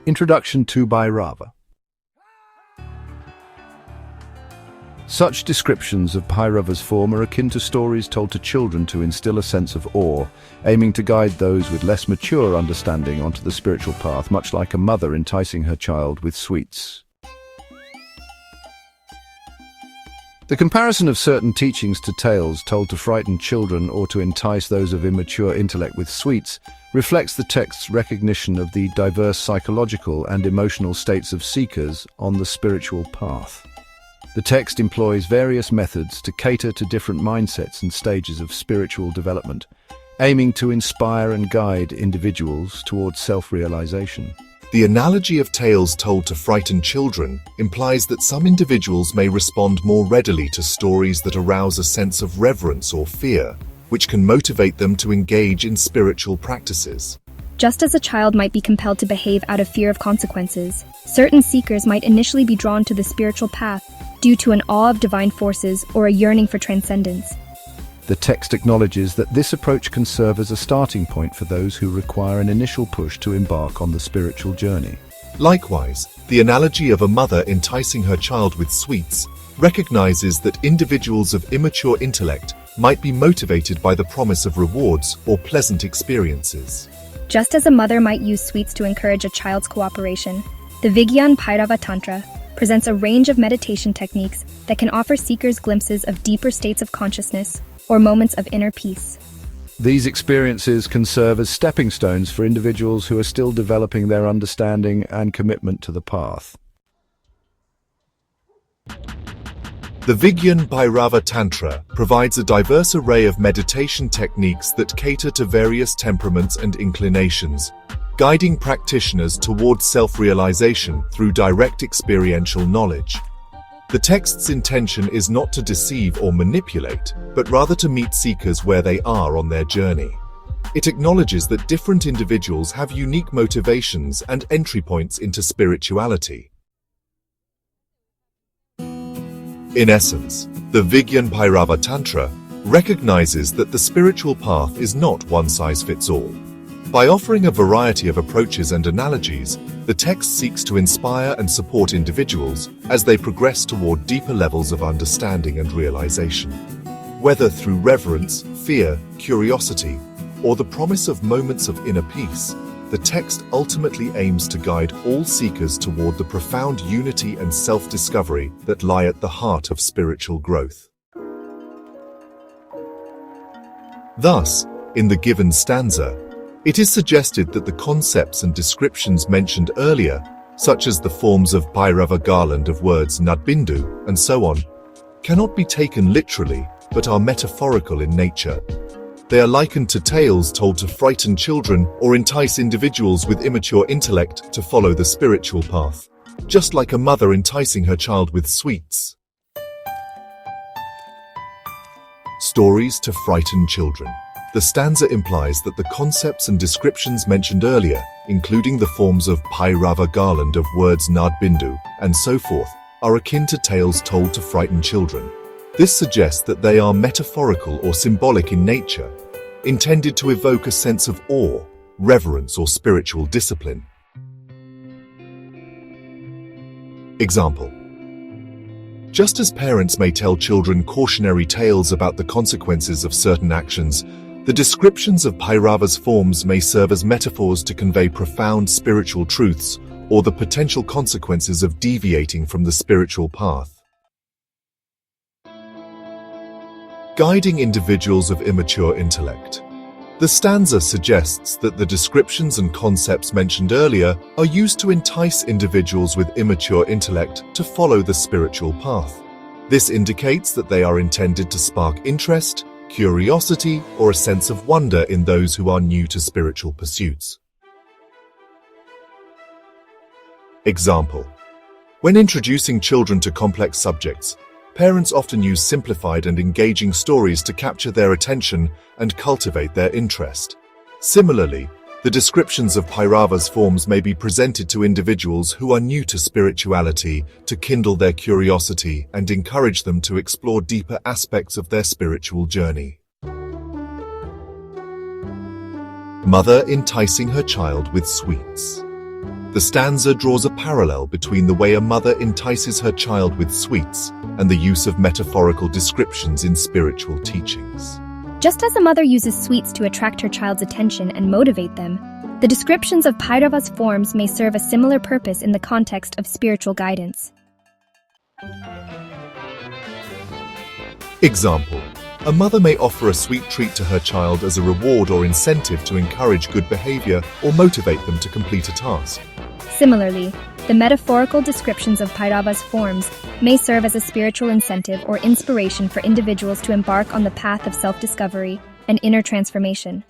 Introduction to Bhairava. Such descriptions of Bhairava's form are akin to stories told to children to instill a sense of awe, aiming to guide those with less mature understanding onto the spiritual path, much like a mother enticing her child with sweets. The comparison of certain teachings to tales told to frighten children or to entice those of immature intellect with sweets reflects the text's recognition of the diverse psychological and emotional states of seekers on the spiritual path. The text employs various methods to cater to different mindsets and stages of spiritual development, aiming to inspire and guide individuals towards self-realization. The analogy of tales told to frighten children implies that some individuals may respond more readily to stories that arouse a sense of reverence or fear, which can motivate them to engage in spiritual practices. Just as a child might be compelled to behave out of fear of consequences, certain seekers might initially be drawn to the spiritual path due to an awe of divine forces or a yearning for transcendence. The text acknowledges that this approach can serve as a starting point for those who require an initial push to embark on the spiritual journey. Likewise, the analogy of a mother enticing her child with sweets recognizes that individuals of immature intellect might be motivated by the promise of rewards or pleasant experiences. Just as a mother might use sweets to encourage a child's cooperation, the vigyanbhairavatantra presents a range of meditation techniques that can offer seekers glimpses of deeper states of consciousness or moments of inner peace. These experiences can serve as stepping stones for individuals who are still developing their understanding and commitment to the path. The vigyanbhairavatantra provides a diverse array of meditation techniques that cater to various temperaments and inclinations, guiding practitioners towards self-realization through direct experiential knowledge. The text's intention is not to deceive or manipulate, but rather to meet seekers where they are on their journey. It acknowledges that different individuals have unique motivations and entry points into spirituality. In essence, the vigyanbhairavatantra recognizes that the spiritual path is not one-size-fits-all. By offering a variety of approaches and analogies, the text seeks to inspire and support individuals as they progress toward deeper levels of understanding and realization. Whether through reverence, fear, curiosity, or the promise of moments of inner peace, the text ultimately aims to guide all seekers toward the profound unity and self-discovery that lie at the heart of spiritual growth. Thus, in the given stanza, it is suggested that the concepts and descriptions mentioned earlier, such as the forms of Bhairava garland of words Bindu and so on, cannot be taken literally, but are metaphorical in nature. They are likened to tales told to frighten children or entice individuals with immature intellect to follow the spiritual path, just like a mother enticing her child with sweets. Stories to frighten children. The stanza implies that the concepts and descriptions mentioned earlier, including the forms of Bhairava garland of words Bindu and so forth, are akin to tales told to frighten children. This suggests that they are metaphorical or symbolic in nature, intended to evoke a sense of awe, reverence, or spiritual discipline. Example: just as parents may tell children cautionary tales about the consequences of certain actions, the descriptions of Bhairava's forms may serve as metaphors to convey profound spiritual truths or the potential consequences of deviating from the spiritual path. Guiding individuals of immature intellect. The stanza suggests that the descriptions and concepts mentioned earlier are used to entice individuals with immature intellect to follow the spiritual path. This indicates that they are intended to spark interest, curiosity, or a sense of wonder in those who are new to spiritual pursuits. Example: when introducing children to complex subjects, parents often use simplified and engaging stories to capture their attention and cultivate their interest. Similarly, the descriptions of Bhairava's forms may be presented to individuals who are new to spirituality to kindle their curiosity and encourage them to explore deeper aspects of their spiritual journey. Mother enticing her child with sweets. The stanza draws a parallel between the way a mother entices her child with sweets and the use of metaphorical descriptions in spiritual teachings. Just as a mother uses sweets to attract her child's attention and motivate them, the descriptions of Bhairava's forms may serve a similar purpose in the context of spiritual guidance. Example: a mother may offer a sweet treat to her child as a reward or incentive to encourage good behavior or motivate them to complete a task. Similarly, the metaphorical descriptions of Bhairava's forms may serve as a spiritual incentive or inspiration for individuals to embark on the path of self-discovery and inner transformation.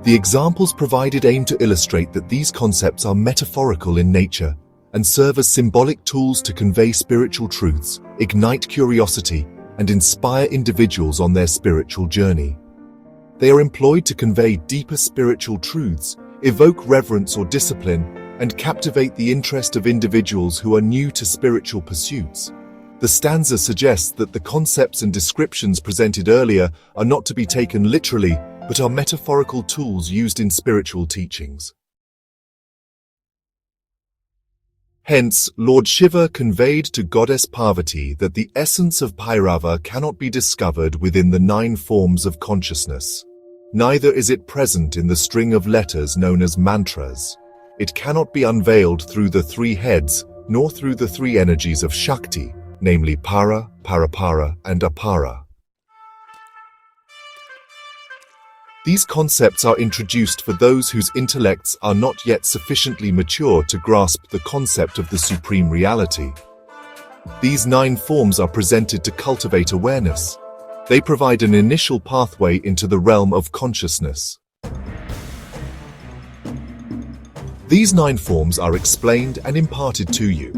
The examples provided aim to illustrate that these concepts are metaphorical in nature and serve as symbolic tools to convey spiritual truths, ignite curiosity, and inspire individuals on their spiritual journey. They are employed to convey deeper spiritual truths, evoke reverence or discipline, and captivate the interest of individuals who are new to spiritual pursuits. The stanza suggests that the concepts and descriptions presented earlier are not to be taken literally, but are metaphorical tools used in spiritual teachings. Hence, Lord Shiva conveyed to Goddess Parvati that the essence of Bhairava cannot be discovered within the 9 forms of consciousness. Neither is it present in the string of letters known as mantras. It cannot be unveiled through the 3 heads, nor through the 3 energies of Shakti, namely Para, Parapara, and Apara. These concepts are introduced for those whose intellects are not yet sufficiently mature to grasp the concept of the supreme reality. These 9 forms are presented to cultivate awareness. They provide an initial pathway into the realm of consciousness. These 9 forms are explained and imparted to you,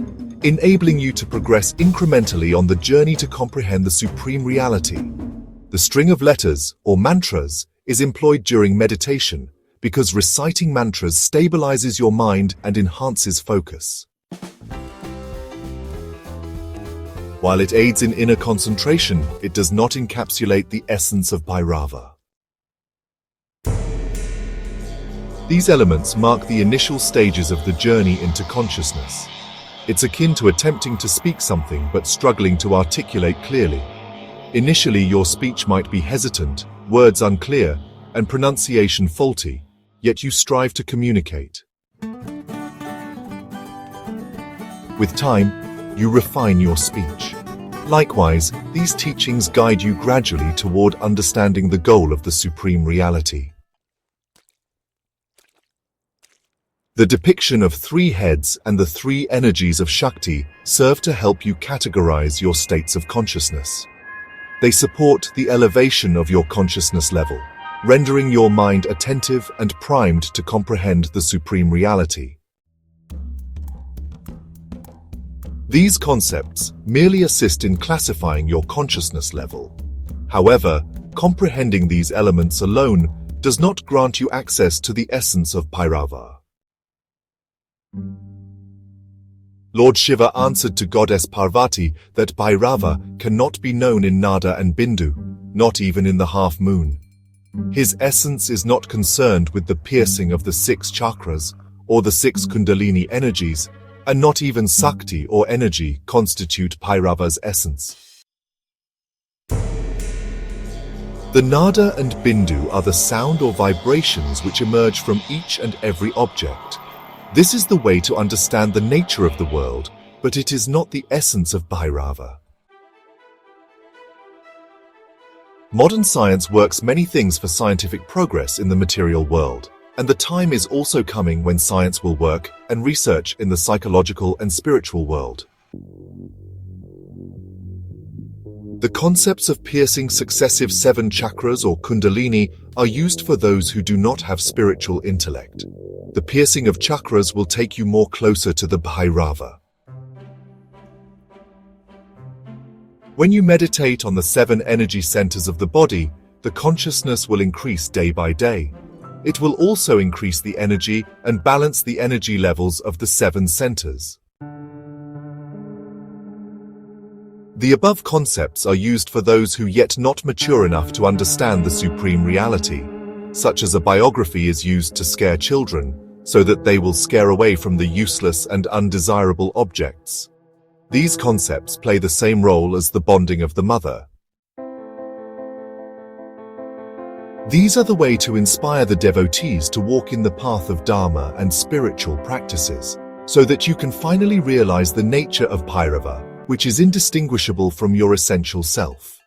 enabling you to progress incrementally on the journey to comprehend the supreme reality. The string of letters, or mantras, is employed during meditation because reciting mantras stabilizes your mind and enhances focus. While it aids in inner concentration, it does not encapsulate the essence of Bhairava. These elements mark the initial stages of the journey into consciousness. It's akin to attempting to speak something but struggling to articulate clearly. Initially, your speech might be hesitant, words unclear, and pronunciation faulty, yet you strive to communicate. With time, you refine your speech. Likewise, these teachings guide you gradually toward understanding the goal of the supreme reality. The depiction of 3 heads and the 3 energies of Shakti serve to help you categorize your states of consciousness. They support the elevation of your consciousness level, rendering your mind attentive and primed to comprehend the supreme reality. These concepts merely assist in classifying your consciousness level. However, comprehending these elements alone does not grant you access to the essence of Bhairava. Lord Shiva answered to Goddess Parvati that Bhairava cannot be known in Nada and Bindu, not even in the half moon. His essence is not concerned with the piercing of the 6 chakras or the 6 kundalini energies, and not even Sakti or energy constitute Bhairava's essence. The Nada and Bindu are the sound or vibrations which emerge from each and every object. This is the way to understand the nature of the world, but it is not the essence of Bhairava. Modern science works many things for scientific progress in the material world, and the time is also coming when science will work and research in the psychological and spiritual world. The concepts of piercing successive 7 chakras or kundalini are used for those who do not have spiritual intellect. The piercing of chakras will take you more closer to the Bhairava. When you meditate on the 7 energy centers of the body, the consciousness will increase day by day. It will also increase the energy and balance the energy levels of the 7 centers. The above concepts are used for those who yet not mature enough to understand the supreme reality. such as a biography is used to scare children, so that they will scare away from the useless and undesirable objects. These concepts play the same role as the bonding of the mother. These are the way to inspire the devotees to walk in the path of Dharma and spiritual practices, so that you can finally realize the nature of Bhairava, which is indistinguishable from your essential self.